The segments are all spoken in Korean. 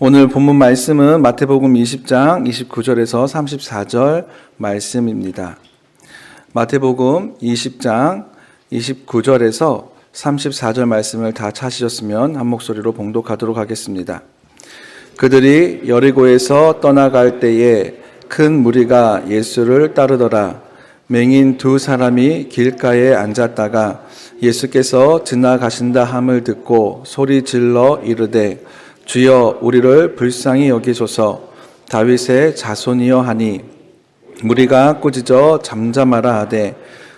오늘 본문 말씀은 마태복음 20장 29절에서 34절 말씀입니다. 마태복음 20장 29절에서 34절 말씀을 다 찾으셨으면 한 목소리로 봉독하도록 하겠습니다. 그들이 여리고에서 떠나갈 때에 큰 무리가 예수를 따르더라. 맹인 두 사람이 길가에 앉았다가 예수께서 지나가신다 함을 듣고 소리 질러 이르되 주여 우리를 불쌍히 여기소서. 다윗의 자손이여 하니 무리가 꾸짖어 잠잠하라 하되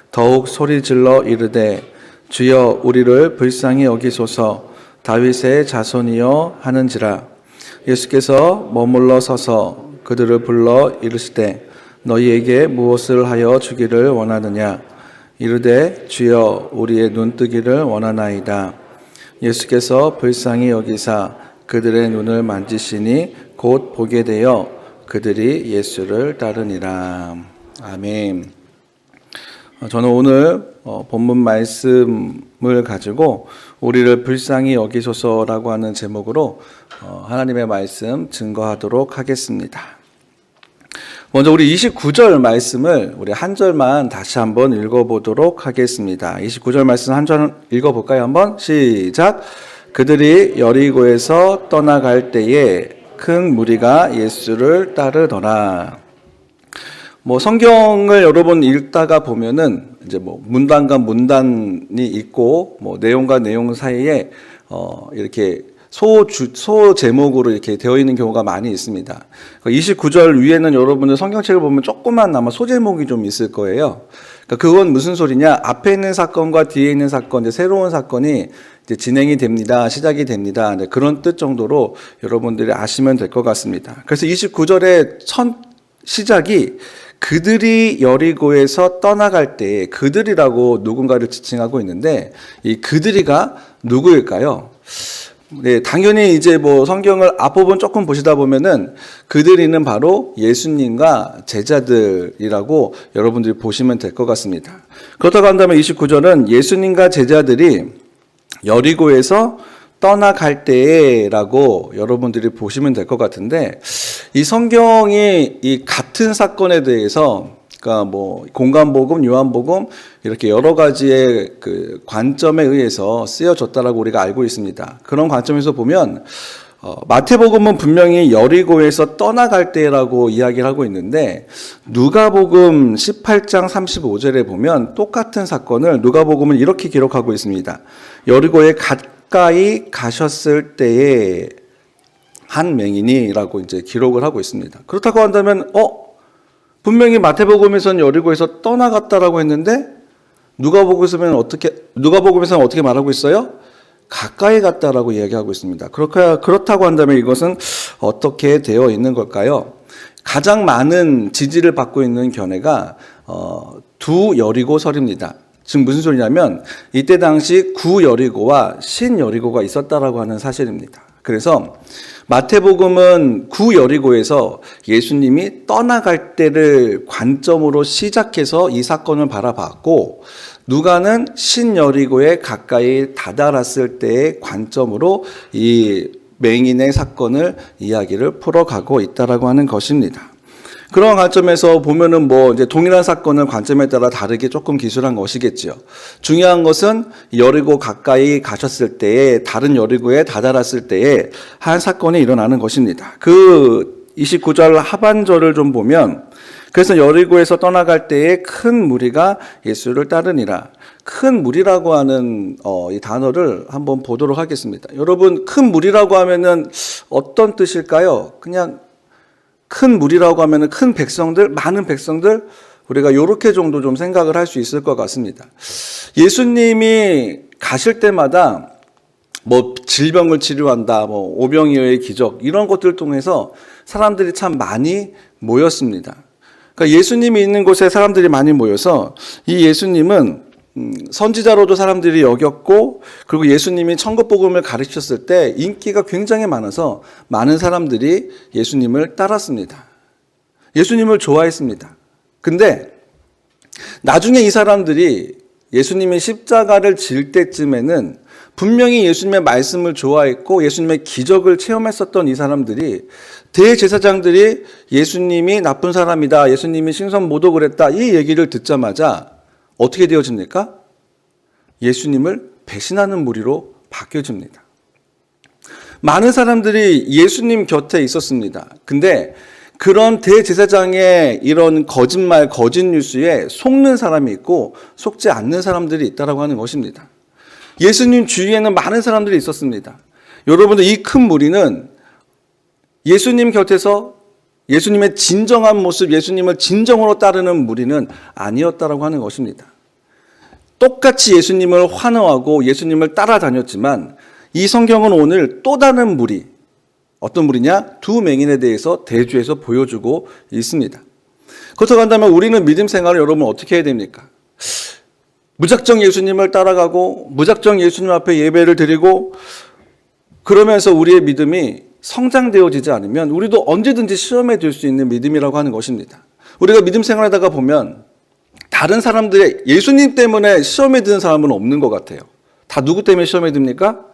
더욱 소리 질러 이르되 주여 우리를 불쌍히 여기소서. 다윗의 자손이여 하는지라. 예수께서 머물러 서서 그들을 불러 이르시되 너희에게 무엇을 하여 주기를 원하느냐. 이르되 주여 우리의 눈뜨기를 원하나이다. 예수께서 불쌍히 여기사 그들의 눈을 만지시니 곧 보게 되어 그들이 예수를 따르니라. 아멘. 저는 오늘 본문 말씀을 가지고 우리를 불쌍히 여기소서라고 하는 제목으로 하나님의 말씀 증거하도록 하겠습니다. 먼저 우리 29절 말씀을 우리 한 절만 다시 한번 읽어보도록 하겠습니다. 29절 말씀 한 절 읽어볼까요? 한번 시작. 그들이 여리고에서 떠나갈 때에 큰 무리가 예수를 따르더라. 성경을 여러분 읽다가 보면은 이제 문단과 문단이 있고 내용과 내용 사이에 이렇게 소 제목으로 이렇게 되어 있는 경우가 많이 있습니다. 29절 위에는 여러분들 성경책을 보면 조그만 아마 소제목이 좀 있을 거예요. 그건 무슨 소리냐? 앞에 있는 사건과 뒤에 있는 사건, 이제 새로운 사건이 이제 진행이 됩니다. 시작이 됩니다. 그런 뜻 정도로 여러분들이 아시면 될 것 같습니다. 그래서 29절의 첫 시작이 그들이 여리고에서 떠나갈 때 그들이라고 누군가를 지칭하고 있는데 이 그들이가 누구일까요? 네, 당연히 이제 성경을 앞부분 조금 보시다 보면은 그들이는 바로 예수님과 제자들이라고 여러분들이 보시면 될 것 같습니다. 그렇다고 한다면 29절은 예수님과 제자들이 여리고에서 떠나갈 때라고 여러분들이 보시면 될 것 같은데 이 성경이 이 같은 사건에 대해서 그러니까 공간복음, 요한복음 이렇게 여러 가지의 그 관점에 의해서 쓰여졌다라고 우리가 알고 있습니다. 그런 관점에서 보면 마태복음은 분명히 여리고에서 떠나갈 때라고 이야기를 하고 있는데 누가복음 18장 35절에 보면 똑같은 사건을 누가복음은 이렇게 기록하고 있습니다. 여리고에 가까이 가셨을 때에 한 맹인이라고 이제 기록을 하고 있습니다. 그렇다고 한다면 분명히 마태복음에서는 여리고에서 떠나갔다라고 했는데 누가복음에서는 어떻게 말하고 있어요? 가까이 갔다라고 이야기하고 있습니다. 그렇다고 한다면 이것은 어떻게 되어 있는 걸까요? 가장 많은 지지를 받고 있는 견해가 두 여리고설입니다. 지금 무슨 소리냐면 이때 당시 구 여리고와 신 여리고가 있었다라고 하는 사실입니다. 그래서 마태복음은 구 여리고에서 예수님이 떠나갈 때를 관점으로 시작해서 이 사건을 바라봤고 누가는 신 여리고에 가까이 다다랐을 때의 관점으로 이 맹인의 사건을 이야기를 풀어가고 있다라고 하는 것입니다. 그런 관점에서 보면은 이제 동일한 사건을 관점에 따라 다르게 조금 기술한 것이겠죠. 중요한 것은 여리고 가까이 가셨을 때에 다른 여리고에 다다랐을 때에 한 사건이 일어나는 것입니다. 그 29절 하반절을 좀 보면 그래서 여리고에서 떠나갈 때에 큰 무리가 예수를 따르니라. 큰 무리라고 하는 이 단어를 한번 보도록 하겠습니다. 여러분 큰 무리라고 하면은 어떤 뜻일까요? 그냥 큰 무리라고 하면은 큰 백성들, 많은 백성들, 우리가 요렇게 정도 좀 생각을 할 수 있을 것 같습니다. 예수님이 가실 때마다 질병을 치료한다, 오병이어의 기적, 이런 것들을 통해서 사람들이 참 많이 모였습니다. 그러니까 예수님이 있는 곳에 사람들이 많이 모여서 이 예수님은 선지자로도 사람들이 여겼고 그리고 예수님이 천국복음을 가르치셨을 때 인기가 굉장히 많아서 많은 사람들이 예수님을 따랐습니다. 예수님을 좋아했습니다. 근데 나중에 이 사람들이 예수님이 십자가를 질 때쯤에는 분명히 예수님의 말씀을 좋아했고 예수님의 기적을 체험했었던 이 사람들이, 대제사장들이 예수님이 나쁜 사람이다, 예수님이 신선 모독을 했다, 이 얘기를 듣자마자 어떻게 되어집니까? 예수님을 배신하는 무리로 바뀌어집니다. 많은 사람들이 예수님 곁에 있었습니다. 근데 그런 대제사장의 이런 거짓말, 거짓 뉴스에 속는 사람이 있고 속지 않는 사람들이 있다고 하는 것입니다. 예수님 주위에는 많은 사람들이 있었습니다. 여러분들, 이 큰 무리는 예수님 곁에서 예수님의 진정한 모습, 예수님을 진정으로 따르는 무리는 아니었다고 하는 것입니다. 똑같이 예수님을 환호하고 예수님을 따라다녔지만 이 성경은 오늘 또 다른 무리, 어떤 무리냐? 두 맹인에 대해서 대주에서 보여주고 있습니다. 그렇다고 한다면 우리는 믿음 생활을 여러분 어떻게 해야 됩니까? 무작정 예수님을 따라가고 무작정 예수님 앞에 예배를 드리고 그러면서 우리의 믿음이 성장되어지지 않으면 우리도 언제든지 시험에 들 수 있는 믿음이라고 하는 것입니다. 우리가 믿음 생활하다가 보면 다른 사람들의, 예수님 때문에 시험에 드는 사람은 없는 것 같아요. 다 누구 때문에 시험에 듭니까?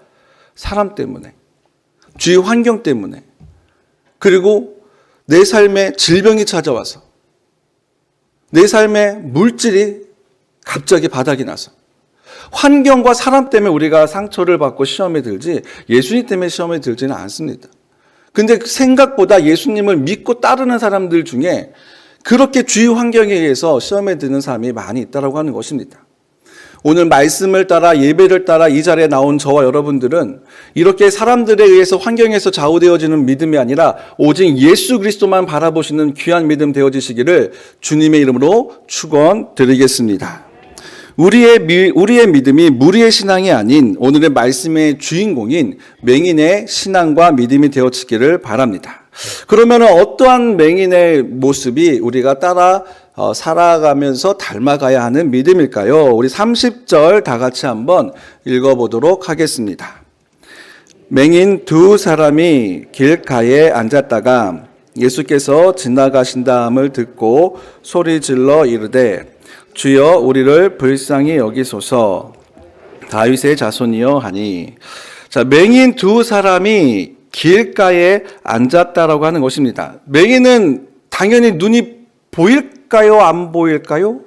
사람 때문에, 주위 환경 때문에, 그리고 내 삶에 질병이 찾아와서, 내 삶에 물질이 갑자기 바닥이 나서, 환경과 사람 때문에 우리가 상처를 받고 시험에 들지 예수님 때문에 시험에 들지는 않습니다. 근데 생각보다 예수님을 믿고 따르는 사람들 중에 그렇게 주위 환경에 의해서 시험에 드는 사람이 많이 있다고 하는 것입니다. 오늘 말씀을 따라 예배를 따라 이 자리에 나온 저와 여러분들은 이렇게 사람들에 의해서 환경에서 좌우되어지는 믿음이 아니라 오직 예수 그리스도만 바라보시는 귀한 믿음 되어지시기를 주님의 이름으로 축원드리겠습니다. 우리의 믿음이 무리의 신앙이 아닌 오늘의 말씀의 주인공인 맹인의 신앙과 믿음이 되어지기를 바랍니다. 그러면 어떠한 맹인의 모습이 우리가 따라 살아가면서 닮아가야 하는 믿음일까요? 우리 30절 다 같이 한번 읽어보도록 하겠습니다. 맹인 두 사람이 길가에 앉았다가 예수께서 지나가신다함을 듣고 소리질러 이르되 주여 우리를 불쌍히 여기소서, 다윗의 자손이여 하니. 자, 맹인 두 사람이 길가에 앉았다라고 하는 것입니다. 맹인은 당연히 눈이 보일까요? 안 보일까요?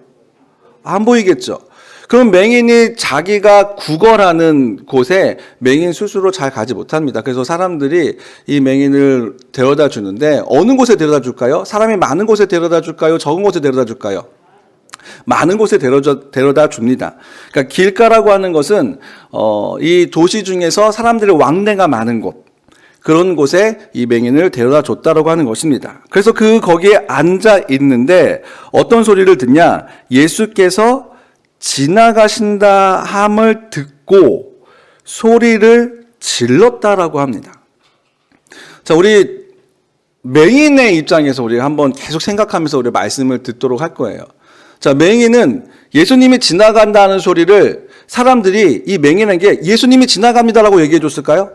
안 보이겠죠. 그럼 맹인이 자기가 구걸하는 곳에 맹인 스스로 잘 가지 못합니다. 그래서 사람들이 이 맹인을 데려다 주는데 어느 곳에 데려다 줄까요? 사람이 많은 곳에 데려다 줄까요? 적은 곳에 데려다 줄까요? 많은 곳에 데려다 줍니다. 그러니까 길가라고 하는 것은 이 도시 중에서 사람들의 왕래가 많은 곳, 그런 곳에 이 맹인을 데려다 줬다라고 하는 것입니다. 그래서 거기에 앉아 있는데 어떤 소리를 듣냐? 예수께서 지나가신다 함을 듣고 소리를 질렀다라고 합니다. 자, 우리 맹인의 입장에서 우리가 한번 계속 생각하면서 우리 말씀을 듣도록 할 거예요. 자, 맹인은 예수님이 지나간다는 소리를 사람들이 이 맹인에게 예수님이 지나갑니다라고 얘기해 줬을까요?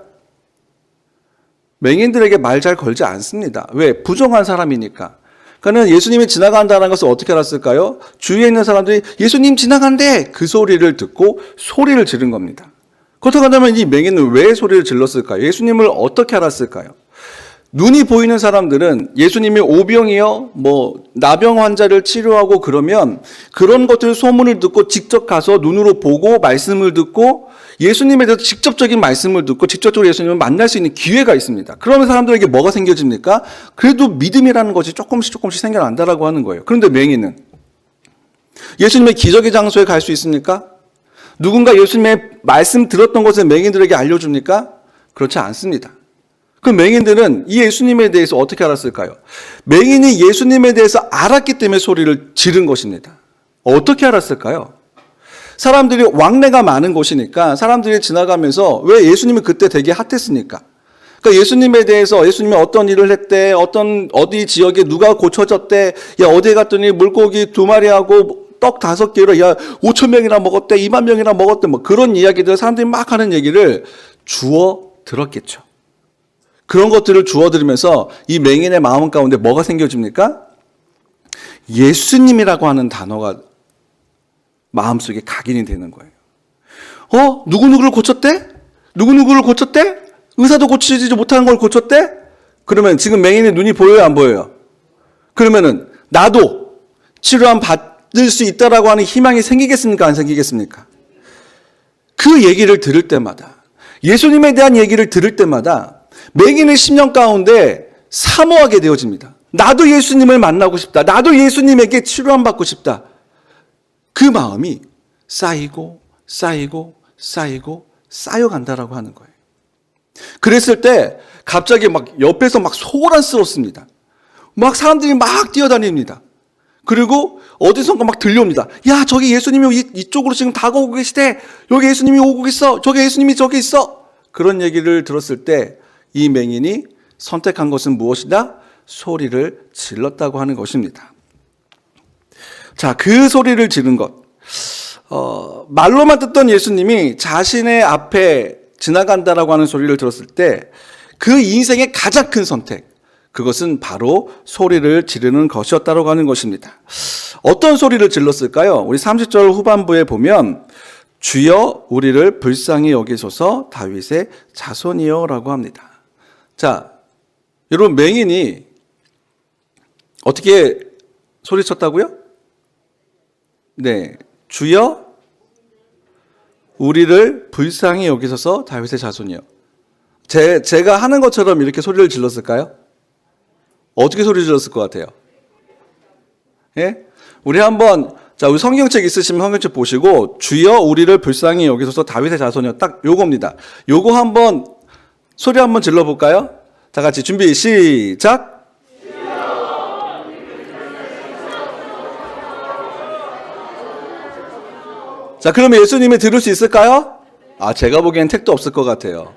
맹인들에게 말 잘 걸지 않습니다. 왜? 부정한 사람이니까. 그러니까 예수님이 지나간다는 것을 어떻게 알았을까요? 주위에 있는 사람들이 예수님 지나간대! 그 소리를 듣고 소리를 지른 겁니다. 그렇다고 한다면 이 맹인은 왜 소리를 질렀을까요? 예수님을 어떻게 알았을까요? 눈이 보이는 사람들은 예수님이 오병이요, 나병 환자를 치료하고 그러면 그런 것들 소문을 듣고 직접 가서 눈으로 보고 말씀을 듣고 예수님에 대해서 직접적인 말씀을 듣고 직접적으로 예수님을 만날 수 있는 기회가 있습니다. 그러면 사람들에게 뭐가 생겨집니까? 그래도 믿음이라는 것이 조금씩 생겨난다라고 하는 거예요. 그런데 맹인은 예수님의 기적의 장소에 갈 수 있습니까? 누군가 예수님의 말씀 들었던 것을 맹인들에게 알려줍니까? 그렇지 않습니다. 그 맹인들은 이 예수님에 대해서 어떻게 알았을까요? 맹인이 예수님에 대해서 알았기 때문에 소리를 지른 것입니다. 어떻게 알았을까요? 사람들이 왕래가 많은 곳이니까 사람들이 지나가면서 왜 예수님이 그때 되게 핫했습니까? 그러니까 예수님에 대해서 예수님이 어떤 일을 했대, 어디 지역에 누가 고쳐졌대, 야, 어디에 갔더니 물고기 2마리하고 떡 5개로, 야, 5,000명이나 먹었대, 2만 명이나 먹었대, 그런 이야기들 사람들이 막 하는 얘기를 주워 들었겠죠. 그런 것들을 주워 들으면서 이 맹인의 마음 가운데 뭐가 생겨집니까? 예수님이라고 하는 단어가 마음속에 각인이 되는 거예요. 누구누구를 고쳤대? 누구누구를 고쳤대? 의사도 고치지 못하는 걸 고쳤대? 그러면 지금 맹인의 눈이 보여요, 안 보여요? 그러면은 나도 치료함 받을 수 있다라고 하는 희망이 생기겠습니까? 안 생기겠습니까? 그 얘기를 들을 때마다, 예수님에 대한 얘기를 들을 때마다 맹인의 심령 가운데 사모하게 되어집니다. 나도 예수님을 만나고 싶다. 나도 예수님에게 치료함 받고 싶다. 그 마음이 쌓이고 쌓이고 쌓이고 쌓여간다라고 하는 거예요. 그랬을 때 갑자기 막 옆에서 막 소란스럽습니다. 막 사람들이 막 뛰어다닙니다. 그리고 어디선가 막 들려옵니다. 야, 저기 예수님이 이쪽으로 지금 다가오고 계시대. 여기 예수님이 오고 있어. 저기 예수님이 저기 있어. 그런 얘기를 들었을 때 이 맹인이 선택한 것은 무엇이다? 소리를 질렀다고 하는 것입니다. 자, 그 소리를 지른 것. 말로만 듣던 예수님이 자신의 앞에 지나간다라고 하는 소리를 들었을 때 그 인생의 가장 큰 선택, 그것은 바로 소리를 지르는 것이었다고 하는 것입니다. 어떤 소리를 질렀을까요? 우리 30절 후반부에 보면 주여 우리를 불쌍히 여기소서 다윗의 자손이여 라고 합니다. 자, 여러분, 맹인이 어떻게 소리쳤다고요? 네, 주여 우리를 불쌍히 여기소서 다윗의 자손이여. 제가 하는 것처럼 이렇게 소리를 질렀을까요? 어떻게 소리 질렀을 것 같아요? 예? 우리 한번, 자, 우리 성경책 있으시면 성경책 보시고, 주여 우리를 불쌍히 여기소서 다윗의 자손이여. 딱 요겁니다. 요거 한번, 소리 한번 질러볼까요? 다 같이 준비, 시작! 자, 그러면 예수님이 들을 수 있을까요? 제가 보기엔 택도 없을 것 같아요.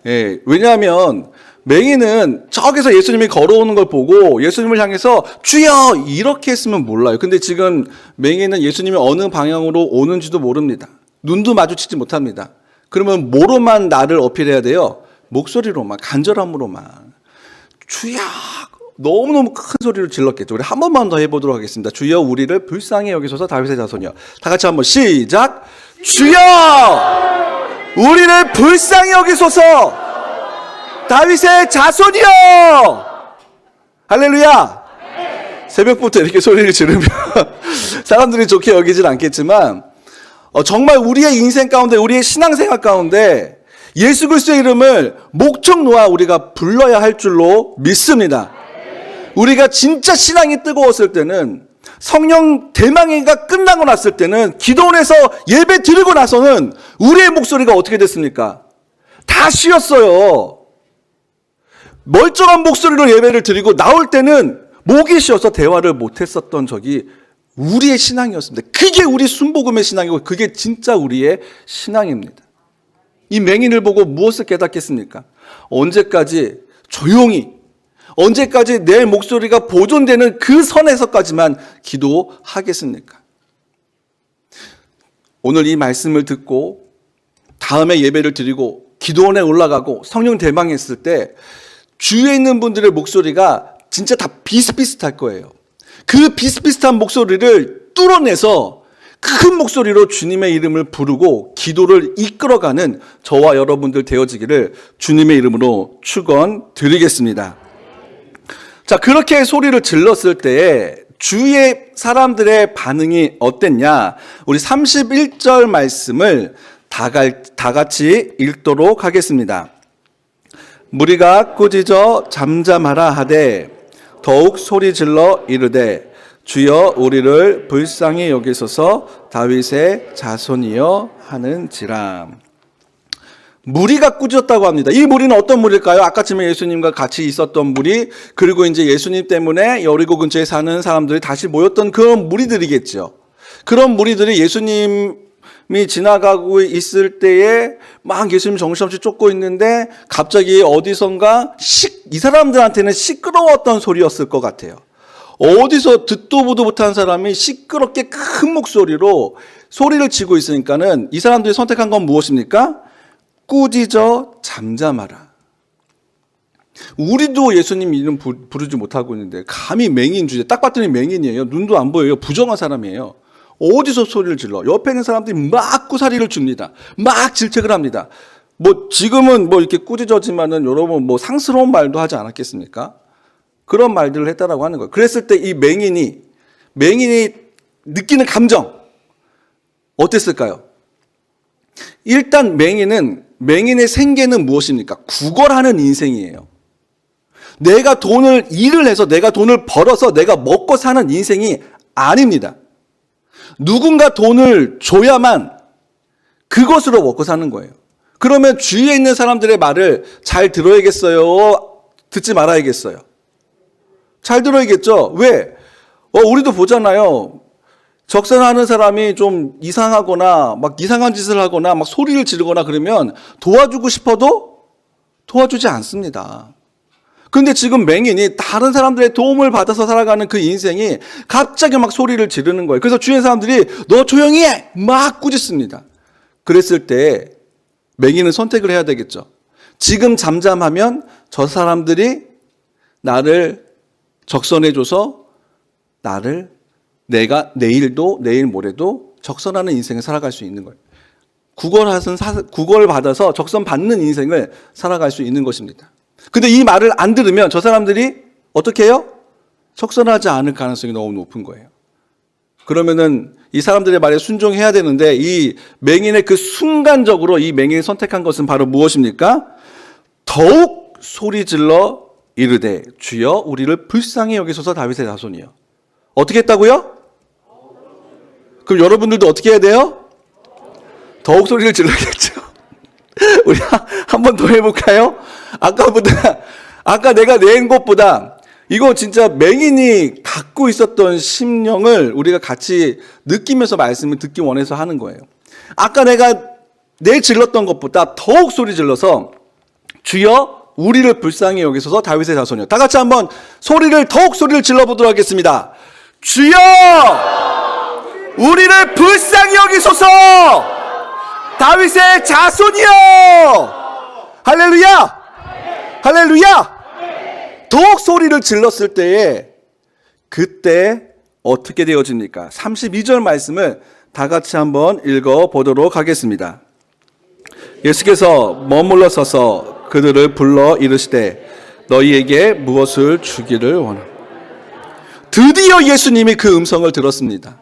예, 왜냐하면 맹인은 저기서 예수님이 걸어오는 걸 보고 예수님을 향해서 주여 이렇게 했으면 몰라요. 근데 지금 맹인은 예수님이 어느 방향으로 오는지도 모릅니다. 눈도 마주치지 못합니다. 그러면 뭐로만 나를 어필해야 돼요? 목소리로만, 간절함으로만. 주여, 너무너무 큰 소리를 질렀겠죠. 우리 한 번만 더 해보도록 하겠습니다. 주여 우리를 불쌍히 여기소서 다윗의 자손이여. 다 같이 한번 시작. 주여 우리를 불쌍히 여기소서 다윗의 자손이여. 할렐루야. 새벽부터 이렇게 소리를 지르면 사람들이 좋게 여기진 않겠지만 정말 우리의 인생 가운데, 우리의 신앙생활 가운데 예수 그리스도의 이름을 목청 놓아 우리가 불러야 할 줄로 믿습니다. 우리가 진짜 신앙이 뜨거웠을 때는, 성령 대망회가 끝나고 났을 때는, 기도원에서 예배 드리고 나서는 우리의 목소리가 어떻게 됐습니까? 다 쉬었어요. 멀쩡한 목소리로 예배를 드리고 나올 때는 목이 쉬어서 대화를 못했었던 적이 우리의 신앙이었습니다. 그게 우리 순복음의 신앙이고 그게 진짜 우리의 신앙입니다. 이 맹인을 보고 무엇을 깨닫겠습니까? 언제까지 조용히, 언제까지 내 목소리가 보존되는 그 선에서까지만 기도하겠습니까? 오늘 이 말씀을 듣고 다음에 예배를 드리고 기도원에 올라가고 성령 대망했을 때 주위에 있는 분들의 목소리가 진짜 다 비슷비슷할 거예요. 그 비슷비슷한 목소리를 뚫어내서 큰 목소리로 주님의 이름을 부르고 기도를 이끌어가는 저와 여러분들 되어지기를 주님의 이름으로 축원드리겠습니다. 자, 그렇게 소리를 질렀을 때에 주위의 사람들의 반응이 어땠냐? 우리 31절 말씀을 다 같이 읽도록 하겠습니다. 무리가 꾸짖어 잠잠하라 하되 더욱 소리 질러 이르되 주여 우리를 불쌍히 여기소서 다윗의 자손이여 하는지라. 무리가 꾸짖었다고 합니다. 이 무리는 어떤 무리일까요? 아까쯤에 예수님과 같이 있었던 무리, 그리고 이제 예수님 때문에 여리고 근처에 사는 사람들이 다시 모였던 그런 무리들이겠죠. 그런 무리들이 예수님이 지나가고 있을 때에 막 예수님 정신없이 쫓고 있는데 갑자기 어디선가 이 사람들한테는 시끄러웠던 소리였을 것 같아요. 어디서 듣도 보도 못한 사람이 시끄럽게 큰 목소리로 소리를 치고 있으니까는 이 사람들이 선택한 건 무엇입니까? 꾸짖어 잠잠하라. 우리도 예수님 이름 부르지 못하고 있는데 감히 맹인 주제, 딱 봤더니 맹인이에요. 눈도 안 보여요. 부정한 사람이에요. 어디서 소리를 질러? 옆에 있는 사람들이 막 구사리를 줍니다. 막 질책을 합니다. 뭐 지금은 뭐 이렇게 꾸짖어지만은 여러분 뭐 상스러운 말도 하지 않았겠습니까? 그런 말들을 했다라고 하는 거예요. 그랬을 때 이 맹인이 느끼는 감정 어땠을까요? 일단 맹인의 생계는 무엇입니까? 구걸하는 인생이에요. 내가 일을 해서 내가 돈을 벌어서 내가 먹고 사는 인생이 아닙니다. 누군가 돈을 줘야만 그것으로 먹고 사는 거예요. 그러면 주위에 있는 사람들의 말을 잘 들어야겠어요? 듣지 말아야겠어요? 잘 들어야겠죠? 왜? 우리도 보잖아요. 적선하는 사람이 좀 이상하거나 막 이상한 짓을 하거나 막 소리를 지르거나 그러면 도와주고 싶어도 도와주지 않습니다. 근데 지금 맹인이 다른 사람들의 도움을 받아서 살아가는 그 인생이 갑자기 막 소리를 지르는 거예요. 그래서 주위의 사람들이 너 조용히 해! 막 꾸짖습니다. 그랬을 때 맹인은 선택을 해야 되겠죠. 지금 잠잠하면 저 사람들이 나를 적선해줘서 내가 내일 모레도 적선하는 인생을 살아갈 수 있는 거예요. 구걸 받아서 적선 받는 인생을 살아갈 수 있는 것입니다. 근데 이 말을 안 들으면 저 사람들이 어떻게 해요? 적선하지 않을 가능성이 너무 높은 거예요. 그러면은 이 사람들의 말에 순종해야 되는데 이 맹인의 그 순간적으로 이 맹인이 선택한 것은 바로 무엇입니까? 더욱 소리질러 이르되 주여 우리를 불쌍히 여기소서 다윗의 자손이여. 어떻게 했다고요? 그럼 여러분들도 어떻게 해야 돼요? 더욱 소리를 질러야겠죠. 우리 한 번 더 해볼까요? 아까 내가 낸 것보다 이거 진짜 맹인이 갖고 있었던 심령을 우리가 같이 느끼면서 말씀을 듣기 원해서 하는 거예요. 아까 내가 질렀던 것보다 더욱 소리 질러서 주여 우리를 불쌍히 여기소서 다윗의 자손이요. 다 같이 한번 더욱 소리를 질러보도록 하겠습니다. 주여 우리를 불쌍히 여기소서 다윗의 자손이요. 할렐루야. 할렐루야. 더욱 소리를 질렀을 때에 그때 어떻게 되어집니까? 32절 말씀을 다 같이 한번 읽어보도록 하겠습니다. 예수께서 머물러 서서 그들을 불러 이르시되 너희에게 무엇을 주기를 원하노. 드디어 예수님이 그 음성을 들었습니다.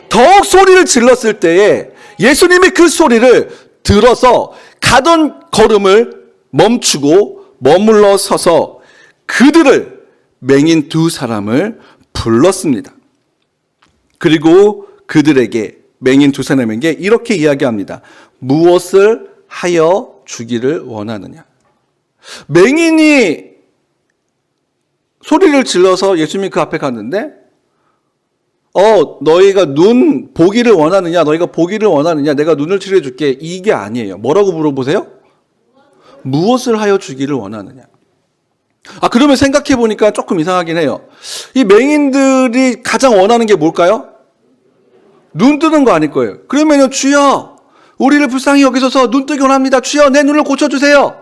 더욱 소리를 질렀을 때에 예수님이 그 소리를 들어서 가던 걸음을 멈추고 머물러 서서 그들을 맹인 두 사람을 불렀습니다. 그리고 그들에게 맹인 두 사람에게 이렇게 이야기합니다. 무엇을 하여 주기를 원하느냐. 맹인이 소리를 질러서 예수님이 그 앞에 갔는데 너희가 눈 보기를 원하느냐, 너희가 보기를 원하느냐, 내가 눈을 치료해 줄게. 이게 아니에요. 뭐라고 물어보세요? 무엇을 하여 주기를 원하느냐. 그러면 생각해 보니까 조금 이상하긴 해요. 이 맹인들이 가장 원하는 게 뭘까요? 눈 뜨는 거 아닐 거예요. 그러면은 주여, 우리를 불쌍히 여기소서 눈 뜨게 원합니다. 주여, 내 눈을 고쳐주세요.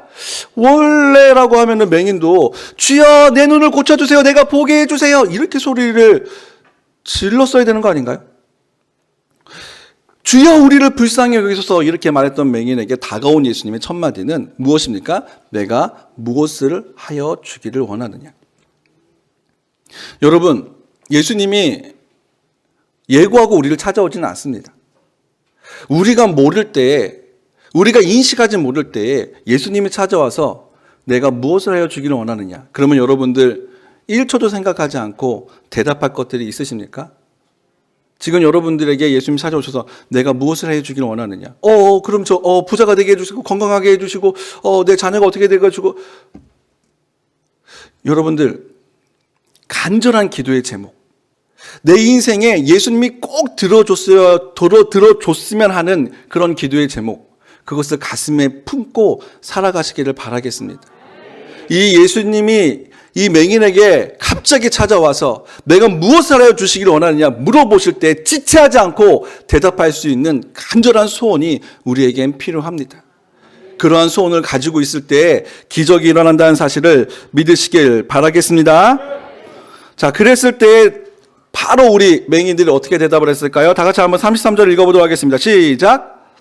원래라고 하면은 맹인도 주여, 내 눈을 고쳐주세요. 내가 보게 해주세요. 이렇게 소리를 질렀어야 되는 거 아닌가요? 주여 우리를 불쌍히 여기소서 이렇게 말했던 맹인에게 다가온 예수님의 첫 마디는 무엇입니까? 내가 무엇을 하여 주기를 원하느냐. 여러분, 예수님이 예고하고 우리를 찾아오지는 않습니다. 우리가 모를 때에, 우리가 인식하지 못할 때에 예수님이 찾아와서 내가 무엇을 하여 주기를 원하느냐. 그러면 여러분들 1초도 생각하지 않고 대답할 것들이 있으십니까? 지금 여러분들에게 예수님이 찾아오셔서 내가 무엇을 해주기를 원하느냐. 그럼 부자가 되게 해주시고, 건강하게 해주시고, 내 자녀가 어떻게 돼가지고. 여러분들, 간절한 기도의 제목. 내 인생에 예수님이 꼭 들어줬으면 하는 그런 기도의 제목. 그것을 가슴에 품고 살아가시기를 바라겠습니다. 이 예수님이 이 맹인에게 갑자기 찾아와서 내가 무엇을 하여 주시기를 원하느냐 물어보실 때 지체하지 않고 대답할 수 있는 간절한 소원이 우리에겐 필요합니다. 그러한 소원을 가지고 있을 때 기적이 일어난다는 사실을 믿으시길 바라겠습니다. 자, 그랬을 때 바로 우리 맹인들이 어떻게 대답을 했을까요? 다 같이 한번 33절 읽어보도록 하겠습니다. 시작.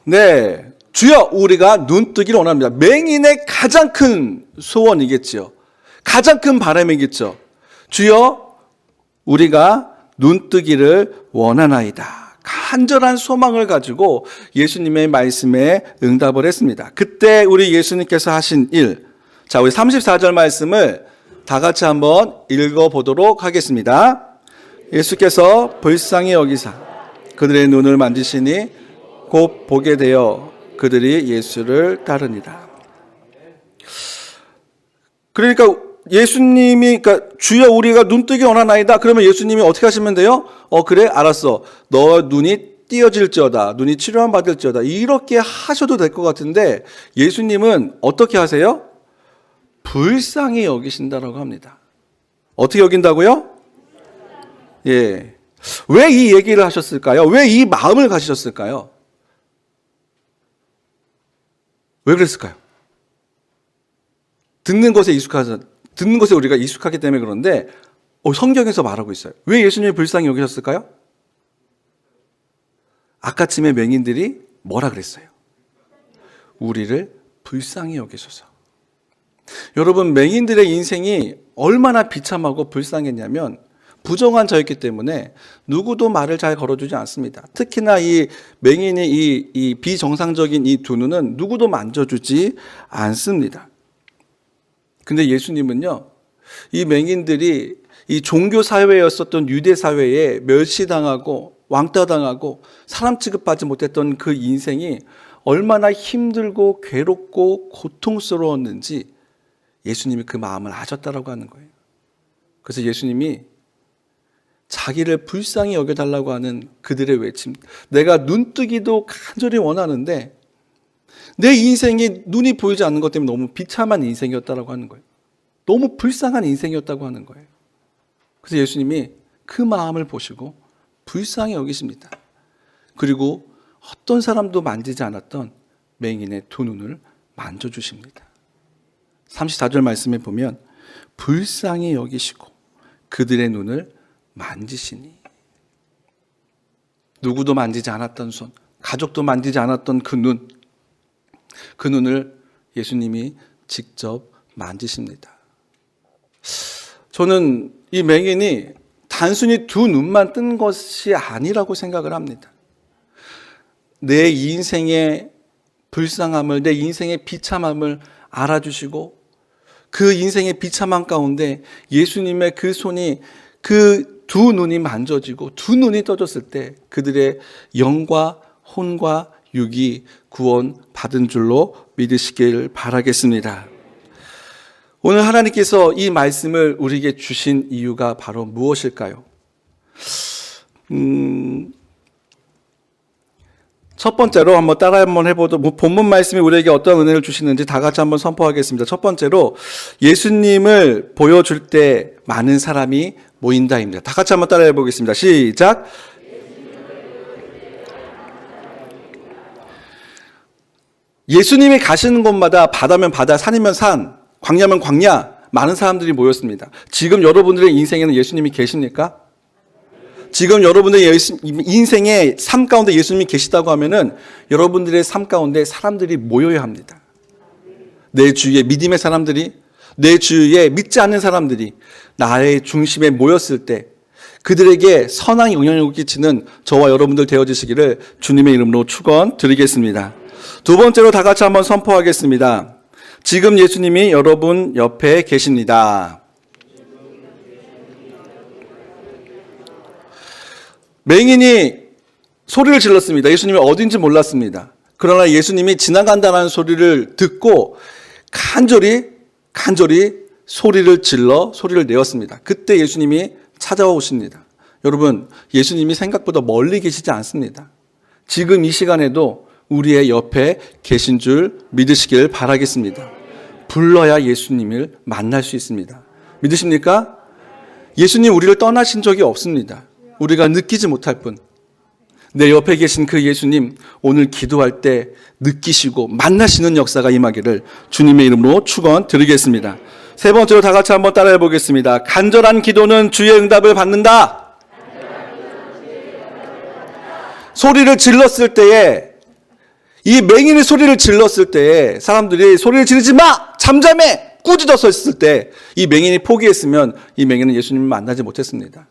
네, 주여 우리가 눈뜨기를 원합니다. 맹인의 가장 큰 소원이겠죠. 가장 큰 바람이겠죠. 주여 우리가 눈뜨기를 원하나이다. 간절한 소망을 가지고 예수님의 말씀에 응답을 했습니다. 그때 우리 예수님께서 하신 일, 자 우리 34절 말씀을 다 같이 한번 읽어보도록 하겠습니다. 예수께서 불쌍히 여기사 그들의 눈을 만지시니 곧 보게 되어 그들이 예수를 따르니라. 그러니까 예수님이, 그러니까 주여 우리가 눈뜨기 원하나이다. 그러면 예수님이 어떻게 하시면 돼요? 그래 알았어. 너 눈이 띄어질지어다. 눈이 치료함 받을지어다. 이렇게 하셔도 될 것 같은데 예수님은 어떻게 하세요? 불쌍히 여기신다라고 합니다. 어떻게 여긴다고요? 예. 왜 이 얘기를 하셨을까요? 왜 이 마음을 가지셨을까요? 왜 그랬을까요? 듣는 것에 우리가 익숙하기 때문에 그런데 성경에서 말하고 있어요. 왜 예수님이 불쌍히 여기셨을까요? 아까쯤에 맹인들이 뭐라 그랬어요? 우리를 불쌍히 여기소서. 여러분, 맹인들의 인생이 얼마나 비참하고 불쌍했냐면 부정한 자였기 때문에 누구도 말을 잘 걸어주지 않습니다. 특히나 이 맹인의 이 비정상적인 이 두 눈은 누구도 만져주지 않습니다. 근데 예수님은요, 이 맹인들이 이 종교 사회였었던 유대 사회에 멸시당하고 왕따당하고 사람 취급하지 못했던 그 인생이 얼마나 힘들고 괴롭고 고통스러웠는지 예수님이 그 마음을 아셨다라고 하는 거예요. 그래서 예수님이 자기를 불쌍히 여겨달라고 하는 그들의 외침, 내가 눈뜨기도 간절히 원하는데 내 인생이 눈이 보이지 않는 것 때문에 너무 비참한 인생이었다라고 하는 거예요. 너무 불쌍한 인생이었다고 하는 거예요. 그래서 예수님이 그 마음을 보시고 불쌍히 여기십니다. 그리고 어떤 사람도 만지지 않았던 맹인의 두 눈을 만져주십니다. 34절 말씀에 보면 불쌍히 여기시고 그들의 눈을 만지시니, 누구도 만지지 않았던 손, 가족도 만지지 않았던 그 눈을 예수님이 직접 만지십니다. 저는 이 맹인이 단순히 두 눈만 뜬 것이 아니라고 생각을 합니다. 내 인생의 불쌍함을, 내 인생의 비참함을 알아주시고 그 인생의 비참함 가운데 예수님의 그 손이, 그 두 눈이 만져지고 두 눈이 떠졌을 때 그들의 영과 혼과 육이 구원 받은 줄로 믿으시길 바라겠습니다. 오늘 하나님께서 이 말씀을 우리에게 주신 이유가 바로 무엇일까요? 첫 번째로 한번 해보도록, 본문 말씀이 우리에게 어떤 은혜를 주시는지 다 같이 한번 선포하겠습니다. 첫 번째로 예수님을 보여줄 때 많은 사람이 모인다입니다. 다 같이 한번 따라해 보겠습니다. 시작. 예수님이 가시는 곳마다 바다면 바다, 산이면 산, 광야면 광야, 많은 사람들이 모였습니다. 지금 여러분들의 인생에는 예수님이 계십니까? 지금 여러분들의 인생의 삶 가운데 예수님이 계시다고 하면은 여러분들의 삶 가운데 사람들이 모여야 합니다. 내 주위에 믿음의 사람들이, 내 주위에 믿지 않는 사람들이 나의 중심에 모였을 때 그들에게 선한 영향력을 끼치는 저와 여러분들 되어지시기를 주님의 이름으로 축원드리겠습니다. 두 번째로 다 같이 한번 선포하겠습니다. 지금 예수님이 여러분 옆에 계십니다. 맹인이 소리를 질렀습니다. 예수님이 어딘지 몰랐습니다. 그러나 예수님이 지나간다는 소리를 듣고 간절히 소리를 질러 소리를 내었습니다. 그때 예수님이 찾아오십니다. 여러분, 예수님이 생각보다 멀리 계시지 않습니다. 지금 이 시간에도 우리의 옆에 계신 줄 믿으시길 바라겠습니다. 불러야 예수님을 만날 수 있습니다. 믿으십니까? 예수님 우리를 떠나신 적이 없습니다. 우리가 느끼지 못할 뿐, 내 옆에 계신 그 예수님 오늘 기도할 때 느끼시고 만나시는 역사가 임하기를 주님의 이름으로 축원드리겠습니다. 세 번째로 다 같이 한번 따라해 보겠습니다. 간절한 기도는 주의 응답을 받는다. 소리를 질렀을 때에, 이 맹인이 소리를 질렀을 때에 사람들이 소리를 지르지 마! 잠잠해! 꾸짖어서 있을 때 이 맹인이 포기했으면 이 맹인은 예수님을 만나지 못했습니다.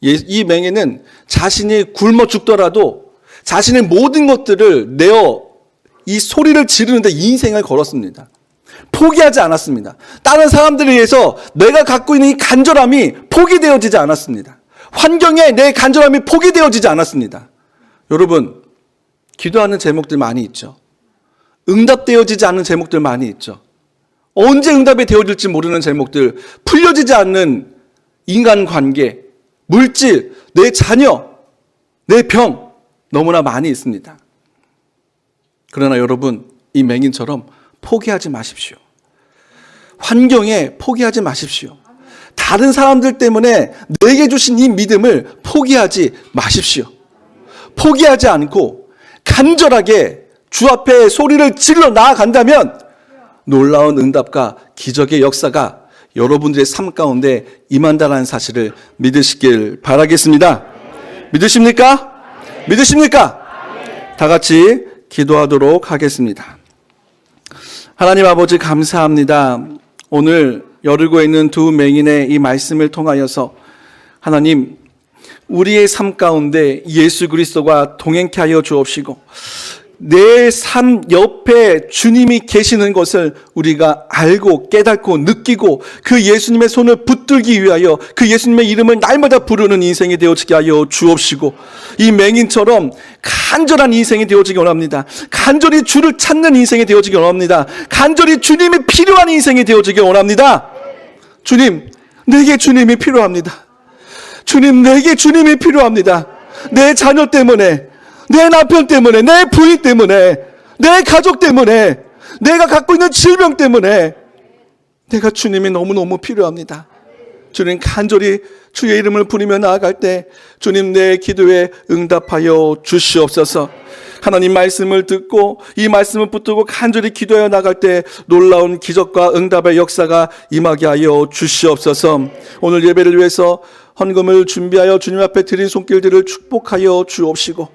이 맹인은 자신이 굶어 죽더라도 자신의 모든 것들을 내어 이 소리를 지르는데 인생을 걸었습니다. 포기하지 않았습니다. 다른 사람들에 의해서 내가 갖고 있는 이 간절함이 포기되어지지 않았습니다. 환경에 내 간절함이 포기되어지지 않았습니다. 여러분, 기도하는 제목들 많이 있죠. 응답되어지지 않는 제목들 많이 있죠. 언제 응답이 되어질지 모르는 제목들, 풀려지지 않는 인간관계, 물질, 내 자녀, 내 병, 너무나 많이 있습니다. 그러나 여러분, 이 맹인처럼 포기하지 마십시오. 환경에 포기하지 마십시오. 다른 사람들 때문에 내게 주신 이 믿음을 포기하지 마십시오. 포기하지 않고 간절하게 주 앞에 소리를 질러 나아간다면 놀라운 응답과 기적의 역사가 여러분들의 삶 가운데 임한다는 사실을 믿으시길 바라겠습니다. 믿으십니까? 믿으십니까? 다 같이 기도하도록 하겠습니다. 하나님 아버지 감사합니다. 오늘 여르고에 있는 두 맹인의 이 말씀을 통하여서 하나님, 우리의 삶 가운데 예수 그리스도가 동행케 하여 주옵시고 내 삶 옆에 주님이 계시는 것을 우리가 알고 깨닫고 느끼고 그 예수님의 손을 붙들기 위하여 그 예수님의 이름을 날마다 부르는 인생이 되어지게 하여 주옵시고 이 맹인처럼 간절한 인생이 되어지기 원합니다. 간절히 주를 찾는 인생이 되어지기 원합니다. 간절히 주님이 필요한 인생이 되어지기 원합니다. 주님, 내게 주님이 필요합니다. 주님, 내게 주님이 필요합니다. 내 자녀 때문에, 내 남편 때문에, 내 부인 때문에, 내 가족 때문에, 내가 갖고 있는 질병 때문에 내가 주님이 너무너무 필요합니다. 주님, 간절히 주의 이름을 부르며 나아갈 때 주님, 내 기도에 응답하여 주시옵소서. 하나님 말씀을 듣고 이 말씀을 붙들고 간절히 기도하여 나갈 때 놀라운 기적과 응답의 역사가 임하게 하여 주시옵소서. 오늘 예배를 위해서 헌금을 준비하여 주님 앞에 드린 손길들을 축복하여 주옵시고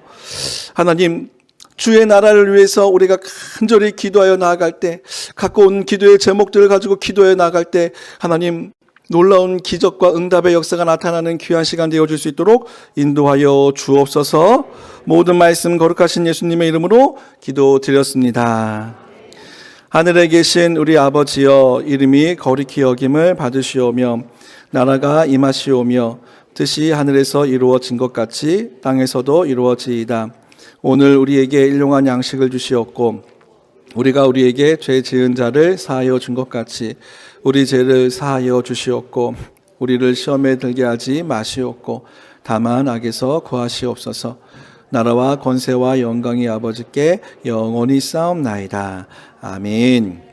하나님, 주의 나라를 위해서 우리가 간절히 기도하여 나아갈 때, 갖고 온 기도의 제목들을 가지고 기도해 나아갈 때 하나님, 놀라운 기적과 응답의 역사가 나타나는 귀한 시간 되어줄 수 있도록 인도하여 주옵소서. 모든 말씀 거룩하신 예수님의 이름으로 기도드렸습니다. 하늘에 계신 우리 아버지여, 이름이 거룩히 여김을 받으시오며 나라가 임하시오며 뜻이 하늘에서 이루어진 것 같이 땅에서도 이루어지이다. 오늘 우리에게 일용할 양식을 주시옵고 우리가 우리에게 죄 지은 자를 사하여 준 것 같이 우리 죄를 사하여 주시옵고 우리를 시험에 들게 하지 마시옵고 다만 악에서 구하시옵소서. 나라와 권세와 영광이 아버지께 영원히 싸움나이다. 아멘.